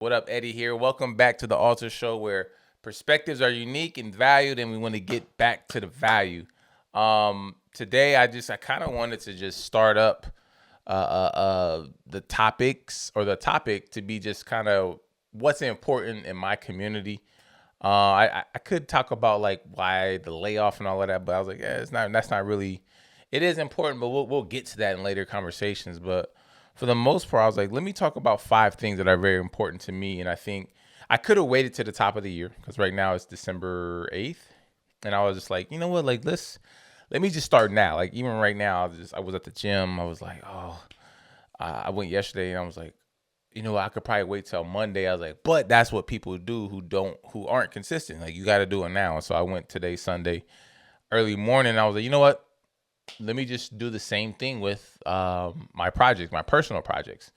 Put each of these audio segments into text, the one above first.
What up, Eddie here? Welcome back to the Altr Show, where perspectives are unique and valued, and we want to get back to the value. Today, I kind of wanted to just start up the topics or the topic to be just kind of what's important in my community. I could talk about like why the layoff and all of that, but I was like, yeah, it's not. That's not really. It is important, but we'll get to that in later conversations. But for the most part, I was like, let me talk about 5 things that are very important to me. And I think I could have waited to the top of the year because right now it's December 8th, and I was just like, you know what, like let me just start now. Like even right now, I was at the gym. I was like, oh, I went yesterday, and I was like, you know, I could probably wait till Monday. I was like, but that's what people do who aren't consistent. Like you got to do it now. And so I went today, Sunday, early morning. I was like, you know what? Let me just do the same thing with my projects, my personal projects.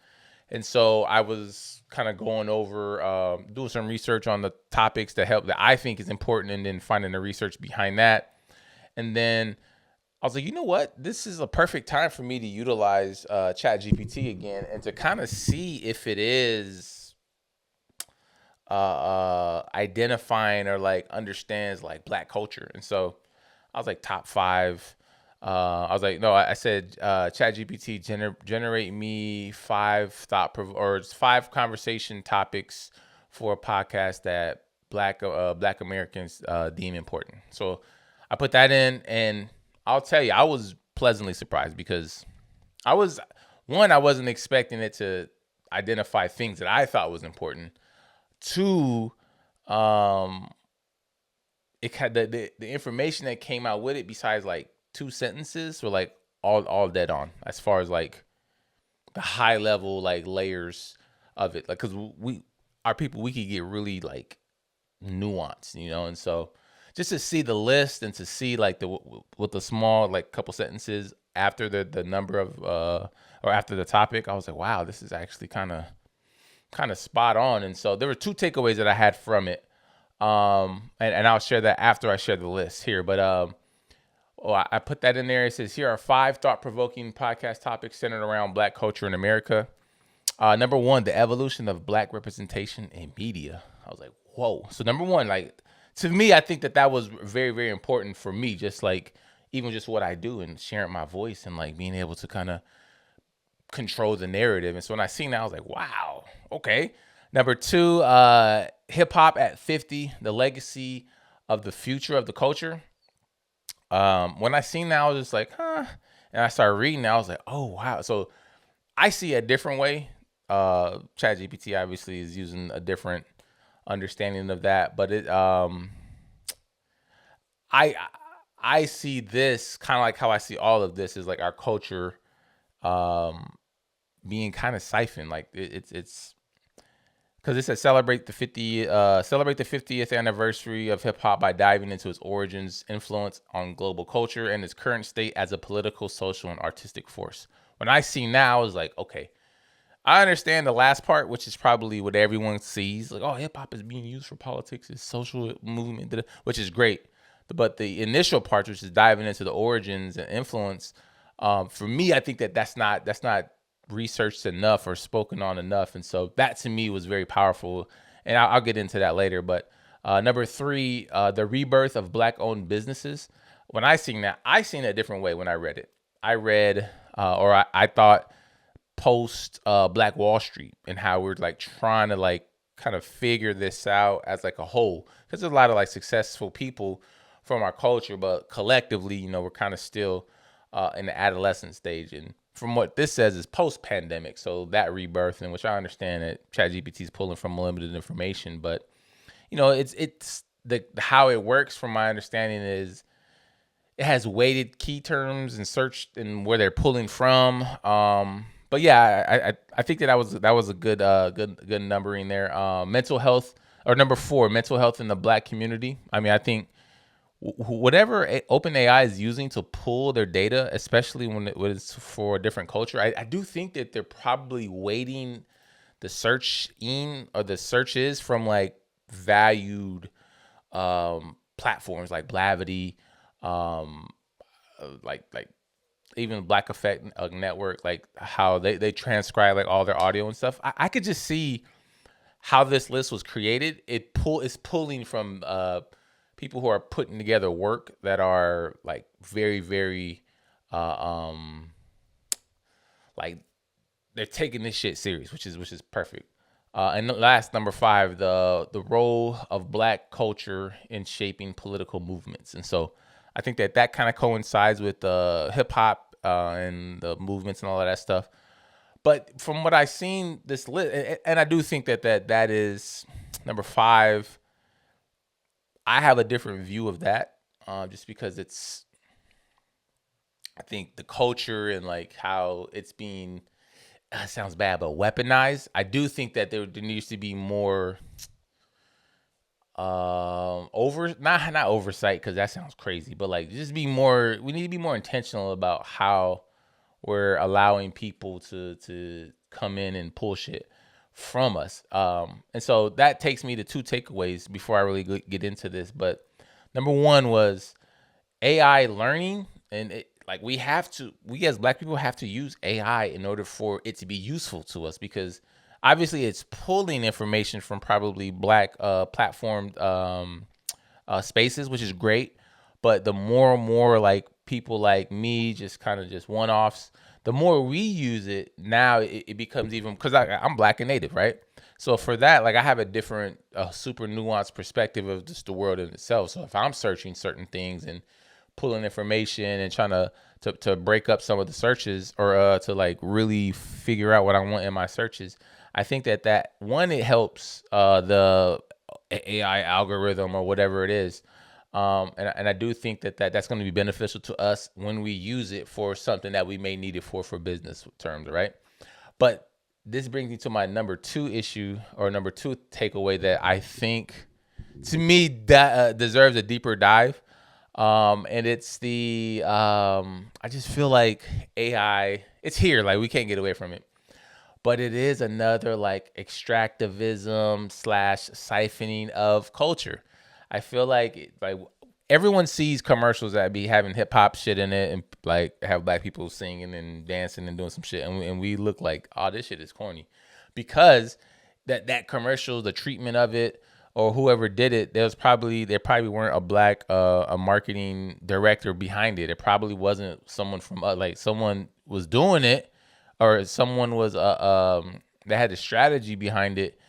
And so I was kind of going over, doing some research on the topics that I think is important, and then finding the research behind that. And then I was like, you know what? This is a perfect time for me to utilize Chatgpt again and to kind of see if it is identifying or like understands like Black culture. And so I was like top 5. I was like, no, I said, ChatGPT generate me 5 conversation topics for a podcast that Black Americans deem important. So I put that in, and I'll tell you, I was pleasantly surprised because I wasn't expecting it to identify things that I thought was important. 2, it had the information that came out with it, besides like 2 sentences, were like all dead on as far as like the high level like layers of it. Like, cause we could get really like nuanced, and so just to see the list and to see like with the small like couple sentences after the number of or after the topic, I was like, wow, this is actually kind of spot on. And so there were 2 takeaways that I had from it. And I'll share that after I share the list here. But I put that in there. It says, here are 5 thought-provoking podcast topics centered around Black culture in America. Number 1, the evolution of Black representation in media. I was like, whoa. So number 1, like, to me, I think that was very, very important for me. Just like, even just what I do and sharing my voice and like being able to kind of control the narrative. And so when I seen that, I was like, wow, okay. Number 2, hip hop at 50, the legacy of the future of the culture. When I seen that, I was just like, huh. And I started reading that, I was like, oh wow. So I see a different way. ChatGPT obviously is using a different understanding of that, but I I see this kind of like how I see all of this is like our culture being kind of siphoned. Like it's because it says celebrate the 50th anniversary of hip hop by diving into its origins, influence on global culture, and its current state as a political, social, and artistic force. When I see now, I was like, okay, I understand the last part, which is probably what everyone sees. Like, oh, hip hop is being used for politics, it's social movement, which is great. But the initial part, which is diving into the origins and influence, for me, I think that's not researched enough or spoken on enough. And so that to me was very powerful. And I'll get into that later. But number 3, the rebirth of Black owned businesses. When I seen that, I seen it a different way when I read it. I read, I thought post Black Wall Street and how we're like trying to like kind of figure this out as like a whole. Because there's a lot of like successful people from our culture, but collectively, we're kind of still in the adolescent stage. And from what this says is post-pandemic, so that rebirth, in which I understand that ChatGPT is pulling from limited information, but it's the how it works. From my understanding, is it has weighted key terms and search and where they're pulling from. But yeah, I think that was a good numbering there. Mental health, or number 4, mental health in the Black community. I mean, I think whatever OpenAI is using to pull their data, especially when it was for a different culture, I do think that they're probably weighting the searches from like valued platforms like Blavity, like even Black Effect Network, like how they transcribe like all their audio and stuff. I could just see how this list was created, it's pulling from people who are putting together work that are like very, very like they're taking this shit serious, which is perfect. And the last, number 5, the role of Black culture in shaping political movements. And so I think that kind of coincides with hip hop and the movements and all of that stuff. But from what I've seen, this list, and I do think that is number 5. I have a different view of that, just because I think the culture and like how it's being, sounds bad, but weaponized. I do think that there needs to be more not oversight, because that sounds crazy, but like just be more. We need to be more intentional about how we're allowing people to come in and pull shit from us. And so that takes me to 2 takeaways before I really get into this. But number 1 was AI learning, and like we as Black people have to use AI in order for it to be useful to us, because obviously it's pulling information from probably Black platform spaces, which is great. But the more and more like people like me, just kind of just one-offs, the more we use it, now it becomes even, because I'm Black and Native, right? So for that, like I have a different, super nuanced perspective of just the world in itself. So if I'm searching certain things and pulling information and trying to break up some of the searches, or to like really figure out what I want in my searches, I think that one, it helps the AI algorithm or whatever it is. And I do think that's going to be beneficial to us when we use it for something that we may need it for business terms, right? But this brings me to my number 2 issue, or number 2 takeaway, that I think, to me, that deserves a deeper dive. And it's I just feel like AI, it's here, like we can't get away from it. But it is another like extractivism / siphoning of culture. I feel like everyone sees commercials that be having hip hop shit in it, and like have Black people singing and dancing and doing some shit, and we look like, oh, this shit is corny, because that commercial, the treatment of it, or whoever did it, there probably weren't a Black a marketing director behind it. It probably wasn't someone from like someone was doing it, or someone was that had the strategy behind it,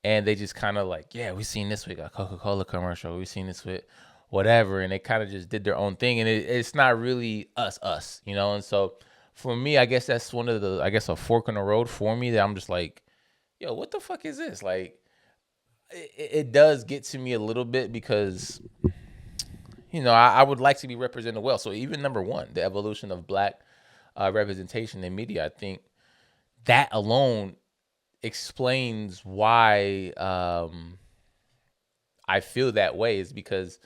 and they just kind of like, yeah, we seen this with a Coca-Cola commercial, we seen this with whatever, and they kind of just did their own thing, and it's not really us, you know. And so for me, I guess that's one of the, I guess, a fork in the road for me, that I'm just like, yo, what the fuck is this? Like, it does get to me a little bit, because you know, I would like to be represented well. So even number 1, the evolution of Black representation in media, I think that alone explains why I feel that way, is because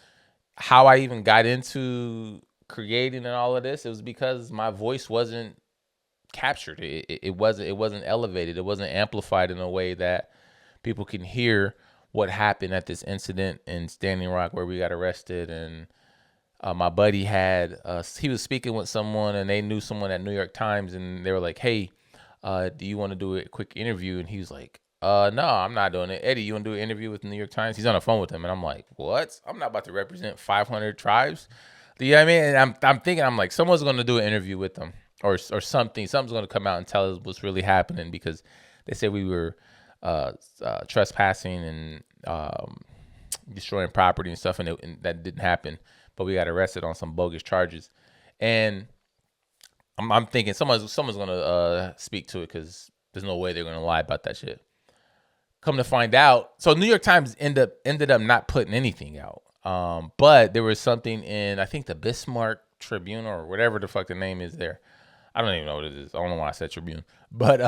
how I even got into creating and all of this, it was because my voice wasn't captured. It wasn't elevated. It wasn't amplified in a way that people can hear what happened at this incident in Standing Rock where we got arrested. And my buddy he was speaking with someone, and they knew someone at New York Times, and they were like, hey, do you want to do a quick interview? And he was like, no, I'm not doing it. Eddie, you want to do an interview with the New York Times? He's on the phone with him. And I'm like, what? I'm not about to represent 500 tribes. Do you know what I mean? And I'm thinking, I'm like, someone's going to do an interview with them, or something. Something's going to come out and tell us what's really happening, because they said we were trespassing and destroying property and stuff, and that didn't happen. But we got arrested on some bogus charges. And I'm thinking someone's going to speak to it, because there's no way they're going to lie about that shit. Come to find out, so New York Times ended up not putting anything out. But there was something in, I think, the Bismarck Tribune, or whatever the fuck the name is there. I don't even know what it is. I don't know why I said Tribune. But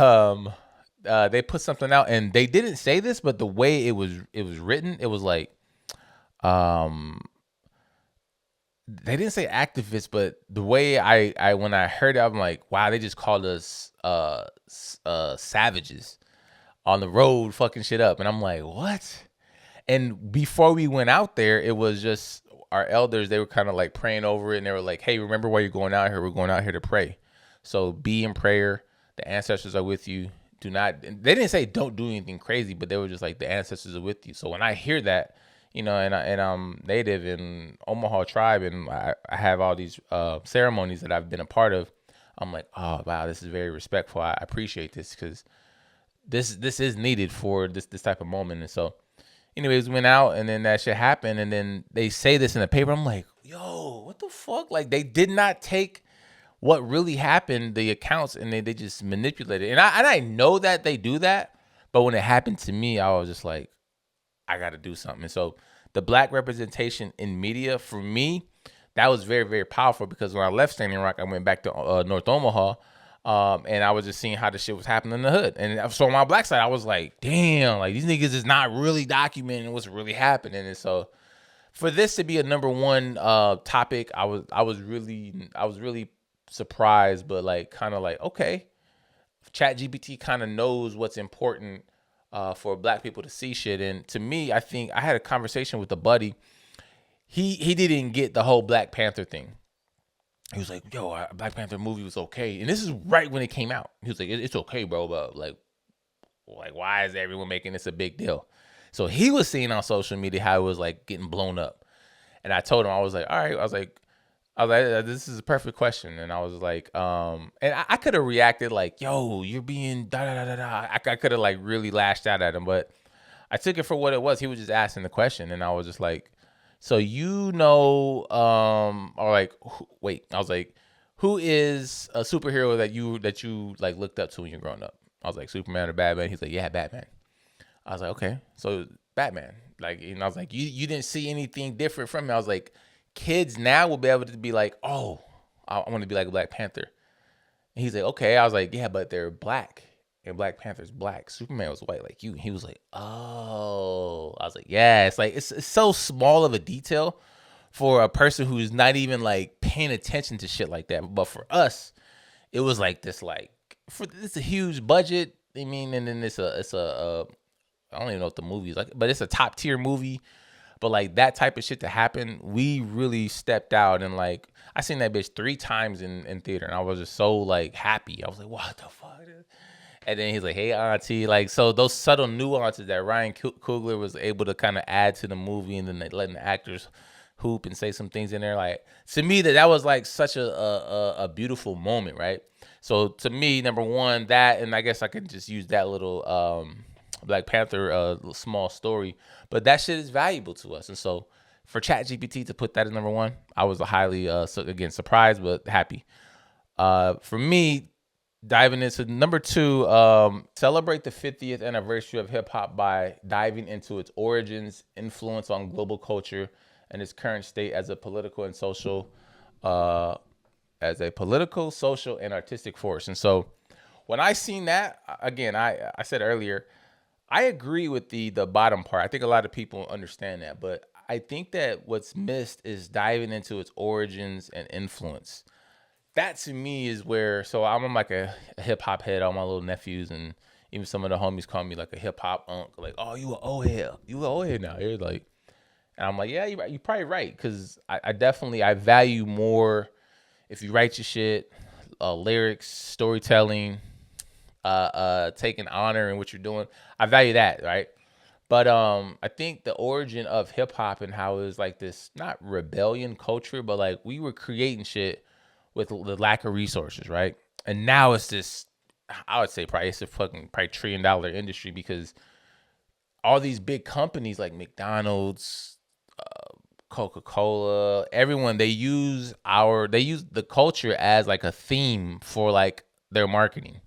they put something out, and they didn't say this, but the way it was written, it was like, they didn't say activists, but the way I when I heard it, I'm like, wow, they just called us savages on the road fucking shit up. And I'm like, what? And before we went out there, it was just our elders, they were kind of like praying over it, and they were like, hey, remember why you're going out here? We're going out here to pray. So be in prayer. The ancestors are with you. do not. They didn't say don't do anything crazy, but they were just like the ancestors are with you. So when I hear that, and I'm native in Omaha tribe, and I have all these ceremonies that I've been a part of. I'm like, oh wow, this is very respectful. I appreciate this because this is needed for this type of moment. And so, anyways, went out, and then that shit happened, and then they say this in the paper. I'm like, yo, what the fuck? Like they did not take what really happened, the accounts, and they just manipulated. And I know that they do that, but when it happened to me, I was just like, I got to do something. And so the black representation in media for me, that was very, very powerful because when I left Standing Rock, I went back to North Omaha, and I was just seeing how the shit was happening in the hood. And so on my black side, I was like, damn, like these niggas is not really documenting what's really happening. And so for this to be a number one topic, I was really surprised, but like kind of like, okay, Chatgpt kind of knows what's important for black people to see shit. And to me, I think I had a conversation with a buddy. He didn't get the whole Black Panther thing. He was like, yo, Black Panther movie was okay. And this is right when it came out. He was like, it's okay, bro, but like why is everyone making this a big deal? So he was seeing on social media how it was like getting blown up. And I told him, I was like, all right, I was like, this is a perfect question. And I was like, and I could have reacted like, yo, you're being da da da da da. I could have like really lashed out at him, but I took it for what it was. He was just asking the question, and I was just like, so or like, wait, I was like, who is a superhero that you like looked up to when you're growing up? I was like, Superman or Batman? He's like, yeah, Batman. I was like, okay, so Batman. Like, I was like, you didn't see anything different from me. I was like, kids now will be able to be like, oh, I want to be like a Black Panther. And he's like, okay. I was like, yeah, but they're black, and Black Panther's black. Superman was white like you. He was like, oh. I was like, yeah. It's like it's so small of a detail for a person who's not even like paying attention to shit like that. But for us, it was like this, like it's a huge budget. I mean, and then it's a I don't even know what the movie is like, but it's a top tier movie. But like that type of shit to happen, we really stepped out, and like I seen that bitch 3 times in theater, and I was just so like happy. I was like, what the fuck? And then he's like, hey auntie, like, so those subtle nuances that Ryan Coogler was able to kind of add to the movie, and then they letting the actors hoop and say some things in there, like to me that was like such a beautiful moment, right? So to me, number one, that, and I guess I could just use that little Black Panther small story, but that shit is valuable to us. And so for ChatGPT to put that as number one, I was highly again surprised but happy. For me, diving into number 2, celebrate the 50th anniversary of hip hop by diving into its origins, influence on global culture, and its current state as a political, social, and artistic force. And so when I seen that, again, I said earlier, I agree with the bottom part. I think a lot of people understand that, but I think that what's missed is diving into its origins and influence. That to me is where, so I'm like a hip hop head. All my little nephews and even some of the homies call me like a hip hop uncle. Like, oh, you an old head. You an old head now. You're like, and I'm like, yeah, you're probably right. Cause I definitely, I value more if you write your shit, lyrics, storytelling, taking honor in what you're doing. I value that, right? But I think the origin of hip hop and how it was like this, not rebellion culture, but like we were creating shit with the lack of resources, right? And now it's this, I would say probably it's a fucking probably $1 trillion industry, because all these big companies like McDonald's, Coca-Cola, everyone, they use the culture as like a theme for like their marketing.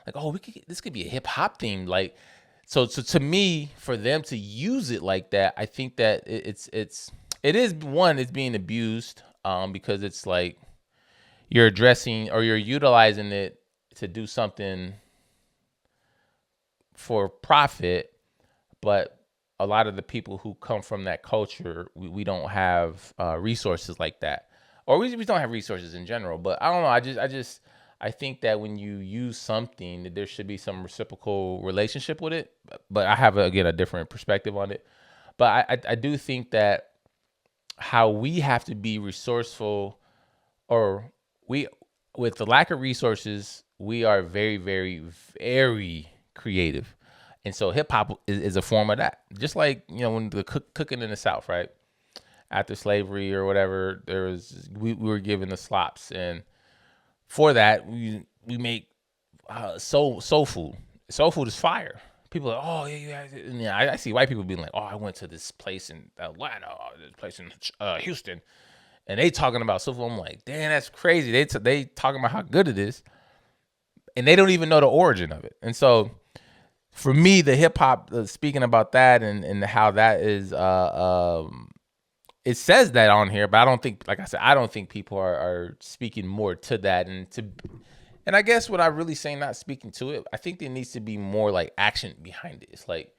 Like, oh, this could be a hip hop theme. Like, so to me, for them to use it like that, I think that it's being abused, because it's like you're addressing or you're utilizing it to do something for profit, but a lot of the people who come from that culture, we don't have resources like that, or we don't have resources in general. But I don't know. I think that when you use something, that there should be some reciprocal relationship with it. But I have a different perspective on it. But I do think that how we have to be resourceful, or with the lack of resources, we are very, very, very creative. And so hip hop is a form of that. Just like, when the cooking in the South, right? After slavery or whatever, we were given the slops. And for that, we make soul food. Soul food is fire. People are like, oh yeah. And I see white people being like, oh, I went to this place in Atlanta, this place in Houston, and they talking about soul food. I'm like, damn, that's crazy. They talking about how good it is, and they don't even know the origin of it. And so, for me, the hip hop, speaking about that and how that is, it says that on here, but I don't think, like I said, I don't think people are speaking more to that and I guess what I'm really saying, not speaking to it, I think there needs to be more like action behind it. It's like,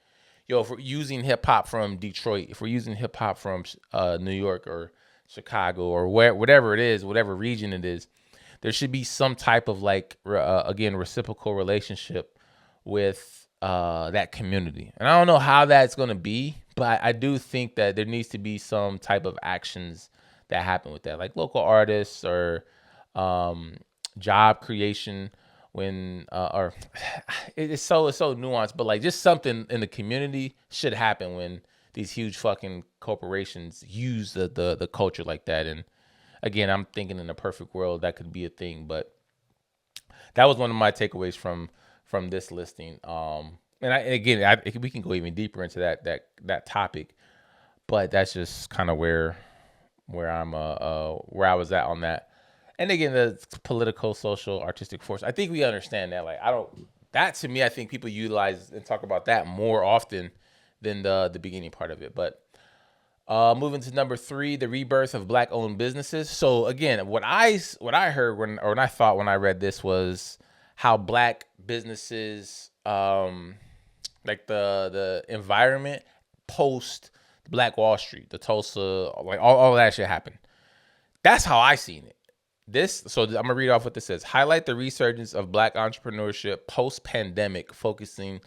if we're using hip hop from Detroit, if we're using hip hop from New York or Chicago or whatever it is, whatever region it is, there should be some type of like, again, reciprocal relationship with that community. And I don't know how that's going to be, but I do think that there needs to be some type of actions that happen with that, like local artists or job creation when or it's so nuanced, but like just something in the community should happen when these huge fucking corporations use the culture like that. And again, I'm thinking in a perfect world that could be a thing, but that was one of my takeaways from this listing. We can go even deeper into that topic, but that's just kind of where I'm where I was at on that. And again, the political, social, artistic force. I think we understand that. Like, that to me, I think people utilize and talk about that more often than the beginning part of it. But moving to number 3, the rebirth of Black-owned businesses. So again, what I heard when I thought when I read this was how Black businesses, like the environment post Black Wall Street, the Tulsa, like all that shit happened. That's how I seen it. So I'm gonna read off what this says. Highlight the resurgence of Black entrepreneurship post-pandemic, focusing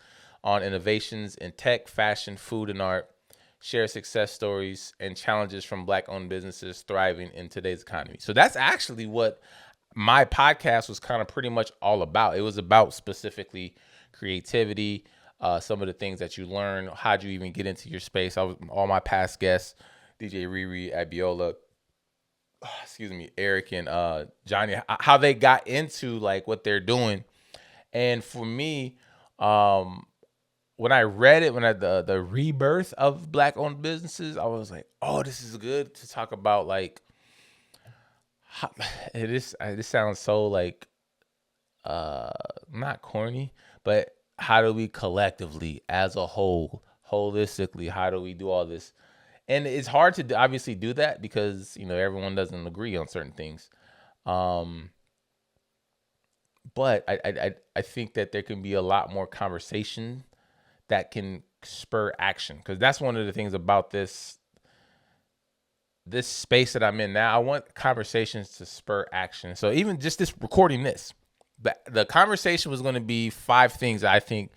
on innovations in tech, fashion, food, and art. Share success stories and challenges from Black-owned businesses thriving in today's economy. So that's actually what my podcast was kind of pretty much all about. It was about specifically creativity, some of the things that you learn, how'd you even get into your space. All my past guests, DJ Riri, Abiola, Eric and Johnny, how they got into like what they're doing. And for me, when I read it, the rebirth of Black-owned businesses, I was like, oh, this is good to talk about. Like, this sounds so like not corny, but how do we collectively, as a whole, holistically, how do we do all this? And it's hard to obviously do that because, everyone doesn't agree on certain things. But I think that there can be a lot more conversation that can spur action, because that's one of the things about this space that I'm in now. I want conversations to spur action. So even just this recording this, the conversation was going to be 5 things that I think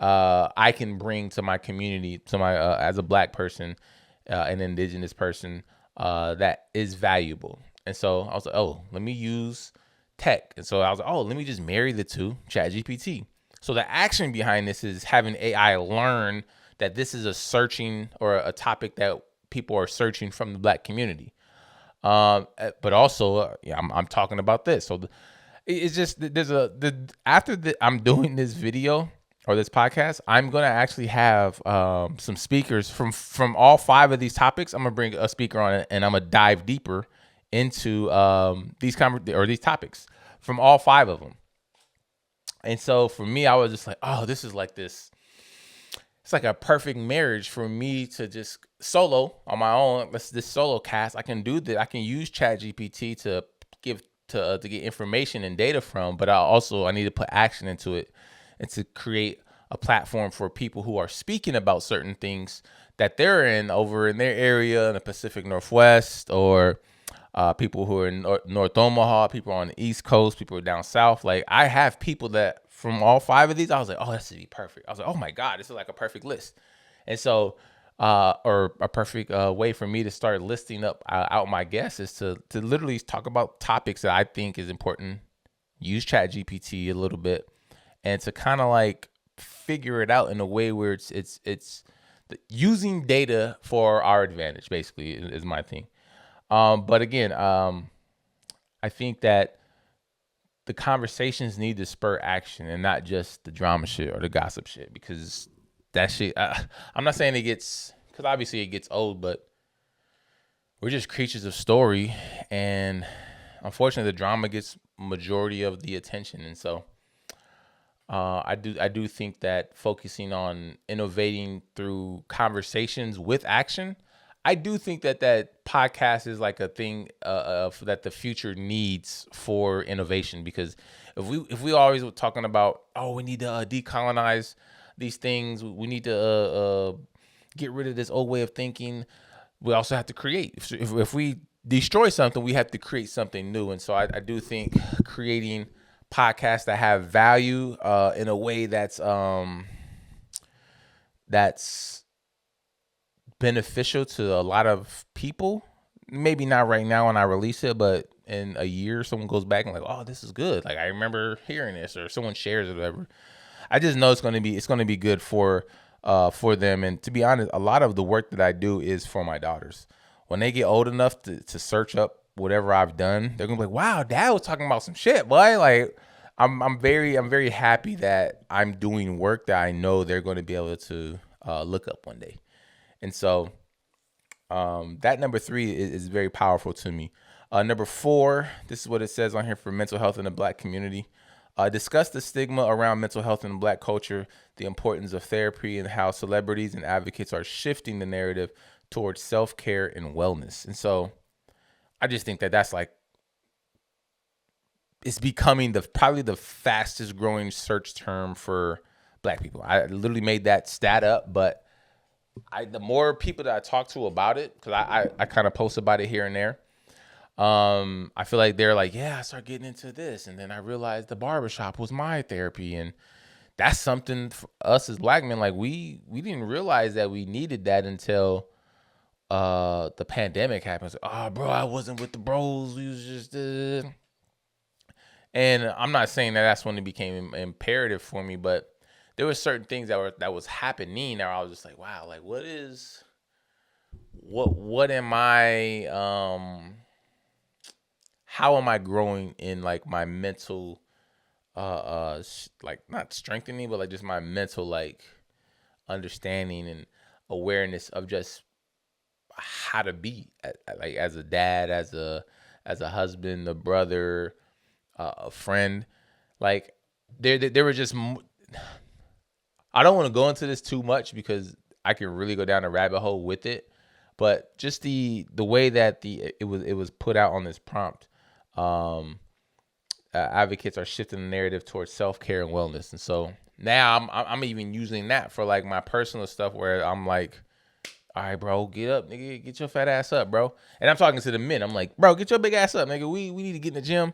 I can bring to my community, to my as a Black person, an indigenous person, that is valuable. And so I was like, oh, let me use tech. And so I was like, oh, let me just marry the two, Chatgpt. So the action behind this is having AI learn that this is a searching or a topic that people are searching from the Black community. But also, I'm talking about this. So it's just, I'm doing this video or this podcast, I'm going to actually have some speakers from all 5 of these topics. I'm going to bring a speaker on it, and I'm going to dive deeper into these topics from all 5 of them. And so for me, I was just like, oh, this is like this. It's like a perfect marriage for me to just solo on my own. This solo cast, I can do that. I can use ChatGPT to get information and data from, but I need to put action into it and to create a platform for people who are speaking about certain things that they're in over in their area in the Pacific Northwest, or people who are in North Omaha, people on the East Coast, people who are down south. Like, I have people that from all 5 of these, I was like, oh, this would be perfect. I was like, oh my God, this is like a perfect list. And so, or a perfect way for me to start listing out my guests is to literally talk about topics that I think is important, use Chatgpt a little bit, and to kind of like figure it out in a way where it's using data for our advantage, basically, is my thing. But again, I think that the conversations need to spur action and not just the drama shit or the gossip shit, because that shit, I'm not saying it gets, because obviously it gets old, but we're just creatures of story, and unfortunately the drama gets majority of the attention. And so I do think that focusing on innovating through conversations with action, I do think that podcast is like a thing that the future needs for innovation. Because if we always were talking about, oh, we need to decolonize these things, we need to get rid of this old way of thinking, we also have to create. If we destroy something, we have to create something new. And so I do think creating podcasts that have value in a way that's beneficial to a lot of people. Maybe not right now when I release it, but in a year, someone goes back and like, oh, this is good. Like, I remember hearing this, or someone shares it or whatever. I just know it's gonna be good for them. And to be honest, a lot of the work that I do is for my daughters. When they get old enough to search up whatever I've done, they're gonna be like, wow, Dad was talking about some shit, boy. Like, I'm very happy that I'm doing work that I know they're going to be able to look up one day. And so that number 3 is very powerful to me. Number 4, this is what it says on here for mental health in the Black community. Discuss the stigma around mental health in the Black culture, the importance of therapy, and how celebrities and advocates are shifting the narrative towards self-care and wellness. And so I just think that that's like, it's becoming probably the fastest growing search term for Black people. I literally made that stat up, but the more people that I talk to about it, because I kind of post about it here and there, I feel like they're like, yeah, I started getting into this, and then I realized the barbershop was my therapy. And that's something for us as Black men, like we didn't realize that we needed that until the pandemic happened. Like, oh, bro, I wasn't with the bros, we was just and I'm not saying that that's when it became imperative for me, but there were certain things that was happening that I was just like, wow, like what am I, how am I growing in like my mental, like not strengthening, but like just my mental like understanding and awareness of just how to be like as a dad, as a husband, a brother, a friend. Like there were just, I don't want to go into this too much because I can really go down a rabbit hole with it, but just the way that it was put out on this prompt, advocates are shifting the narrative towards self-care and wellness. And so now I'm even using that for like my personal stuff, where I'm like, all right, bro, get up, nigga, get your fat ass up, bro. And I'm talking to the men. I'm like, bro, get your big ass up, nigga. We need to get in the gym,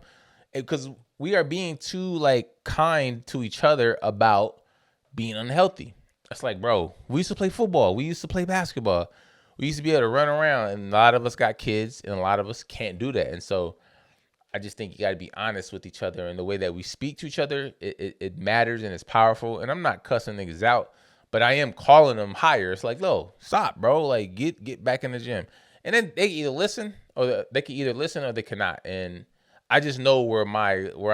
because we are being too like kind to each other about being unhealthy. It's like, bro, we used to play football, we used to play basketball, we used to be able to run around, and a lot of us got kids, and a lot of us can't do that. And so I just think you got to be honest with each other, and the way that we speak to each other, it matters and it's powerful. And I'm not cussing niggas out, but I am calling them higher. It's like, no, stop, bro. Like, get back in the gym. And then they can either listen or they cannot. And I just know where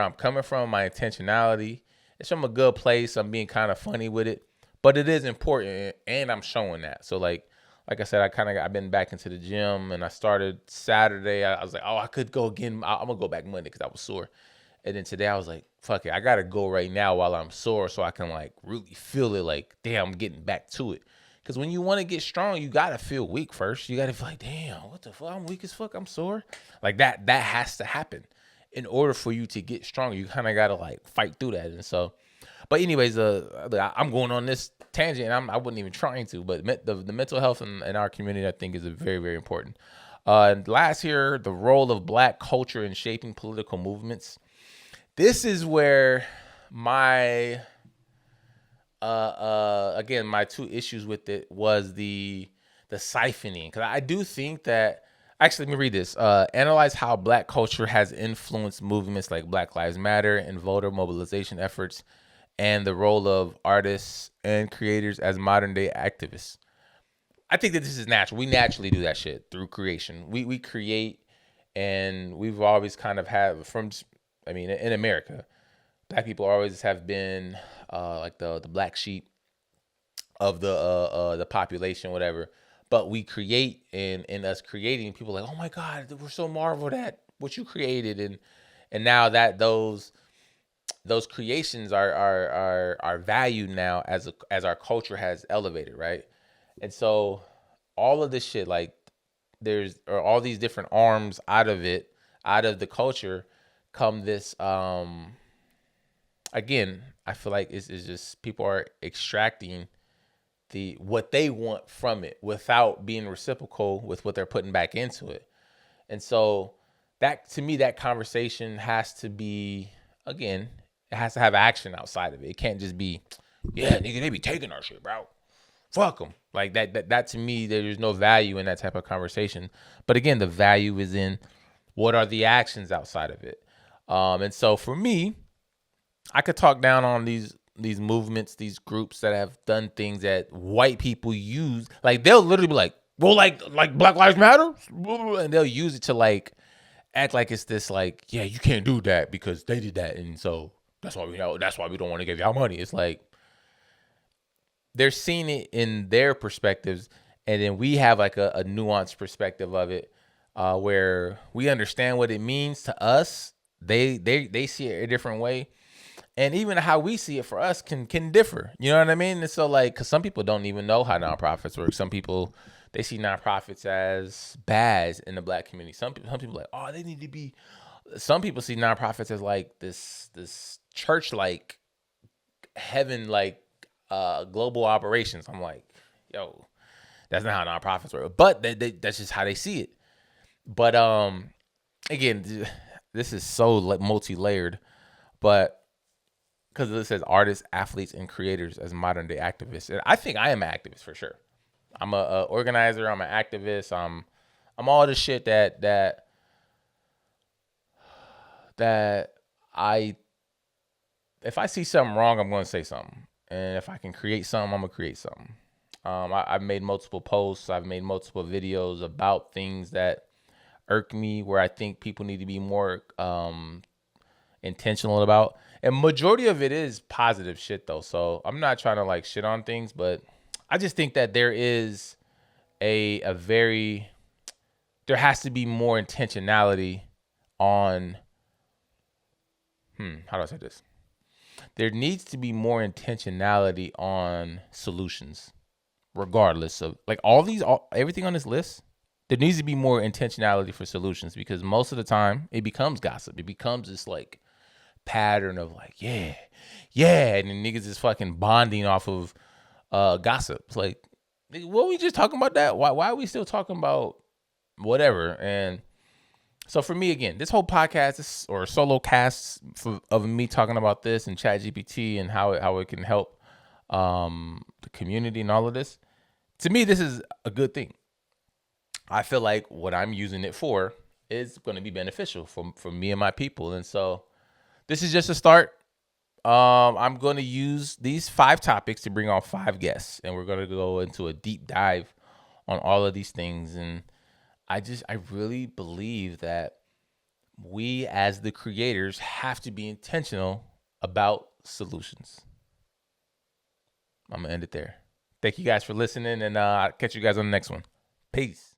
I'm coming from, my intentionality. It's from a good place. I'm being kind of funny with it, but it is important, and I'm showing that. So like I said, I've been back into the gym, and I started Saturday. I was like, oh, I could go again. I'm gonna go back Monday because I was sore. And then today I was like, fuck it, I gotta go right now while I'm sore, so I can like really feel it. Like, damn, I'm getting back to it. Because when you want to get strong, you gotta feel weak first. You gotta feel like, damn, what the fuck? I'm weak as fuck. I'm sore. Like that has to happen in order for you to get stronger. You kind of gotta like fight through that. And so, but anyways, I'm going on this tangent, and I wasn't even trying to, but the mental health in our community, I think, is very, very important. And last here, the role of Black culture in shaping political movements. This is where my, again, my two issues with it was the siphoning. Because I do think that Actually, let me read this. Analyze how Black culture has influenced movements like Black Lives Matter and voter mobilization efforts, and the role of artists and creators as modern day activists. I think that this is natural. We naturally do that shit through creation. We create, and we've always kind of have from. I mean, in America, Black people always have been like the black sheep of the population, whatever. But we create, and in us creating, people are like, oh my God, we're so marveled at what you created, and now that those creations are valued now as our culture has elevated, right? And so all of this shit, like there's or all these different arms out of it, out of the culture, come this again. I feel like it's just people are extracting what they want from it without being reciprocal with what they're putting back into it. And so that, to me, that conversation has to be, again, it has to have action outside of it. It can't just be, yeah, nigga, they be taking our shit, bro. Fuck them. Like that to me, there's no value in that type of conversation. But again, the value is in what are the actions outside of it. And so for me, I could talk down on these movements, these groups that have done things that white people use. Like they'll literally be like, well, like Black Lives Matter, and they'll use it to like act like it's this like, yeah, you can't do that because they did that, and so that's why we don't want to give y'all money. It's like they're seeing it in their perspectives, and then we have like a nuanced perspective of it, where we understand what it means to us. They see it a different way, and even how we see it for us can differ. You know what I mean? And so like, because some people don't even know how nonprofits work. Some people, they see nonprofits as bad in the Black community. Some people like, oh, they need to be. Some people see nonprofits as like this church like heaven like global operations. I'm like, yo, that's not how nonprofits work. But that's just how they see it. But again, this is so multi-layered. But because it says artists, athletes, and creators as modern day activists, and I think I am an activist for sure. I'm a organizer. I'm an activist. I'm all the shit that I, if I see something wrong, I'm going to say something. And if I can create something, I'm going to create something. I've made multiple posts. I've made multiple videos about things that irk me, where I think people need to be more intentional about. And majority of it is positive shit, though. So I'm not trying to like shit on things, but I just think that there is there has to be more intentionality on, how do I say this? There needs to be more intentionality on solutions, regardless of like everything on this list. There needs to be more intentionality for solutions, because most of the time it becomes gossip. It becomes this like pattern of like, yeah, and then niggas is fucking bonding off of gossip. It's like, what we just talking about that? Why are we still talking about whatever? And so for me, again, this whole podcast or solo casts of me talking about this and Chatgpt and how it can help the community and all of this, to me, this is a good thing. I feel like what I'm using it for is going to be beneficial for me and my people. And so this is just a start. I'm going to use these 5 topics to bring on 5 guests, and we're going to go into a deep dive on all of these things. And I really believe that we as the creators have to be intentional about solutions. I'm going to end it there. Thank you guys for listening, and I'll catch you guys on the next one. Peace.